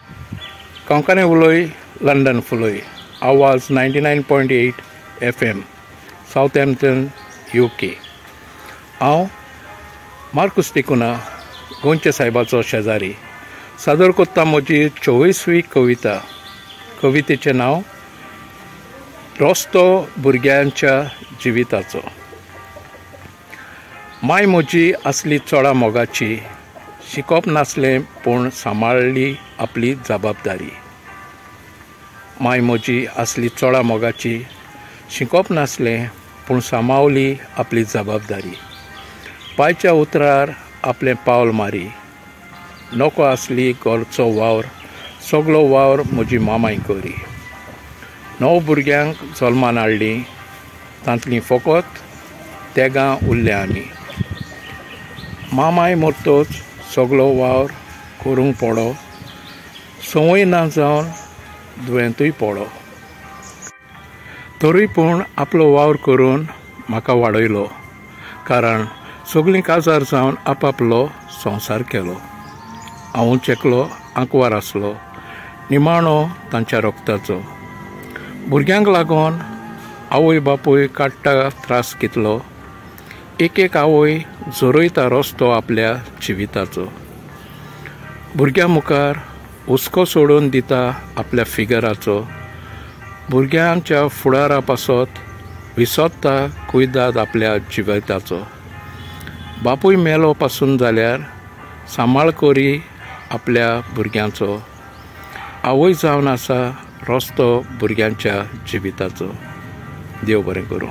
Konkani उलोय London फुलोय आवाज 99.8 FM साउथहॅम्पटन UK। हांव मार्कुस तिकुना गोंयच्या साहेबाचो शेजारी सादर करता म्हजी 24वी कविता। कवितेचें नांव रस्तो भुरग्यांच्या जिविताचो। माय म्हजी आसली चोडा मोगाची, शिकप नासलें पूण सांबाळली आपली जबाबदारी। माय म्हजी आसली चोडा मोगाची, शिकप नासलें पूण सांबाळली आपली जबाबदारी। पांयच्या उतरार आपलें पावल मारी, नोको आसली घरचो वावर, सगळो वावर म्हजी मामाय करी। 9 भुरग्यांक जल्मान हाडलीं, तांतलीं फकत तेगां उरल्या आमी। मामाय मरतोच सगळो वावर करूंक पडो, संवय ना जावन दुयेंतूय पडो। तरी पूण आपलो वावर करून म्हाका वाडयलो, कारण सगळीं काजार जावन आपापलो संवसार केलो। हांव चेकलो आंकवार आसलो, निमाणो तांच्या रोगताचो। भुरग्यांक लागून आवय बापूय काडटा त्रास कितलो, एक आवय जोरयता रस्तो आपल्या जिविताचो। भुरग्यां मुखार हुस्को सोडून दिता आपल्या फिगराचो, भुरग्यांच्या फुडारा पासत विसोत्ता कुयदाद आपल्या जिविताचो। बापूय मेलो पासून जाल्यार सांबाळ करी आपल्या भुरग्यांचो, आवय जावन आसा रस्तो भुरग्यांच्या जिविताचो। देव बरें करूं।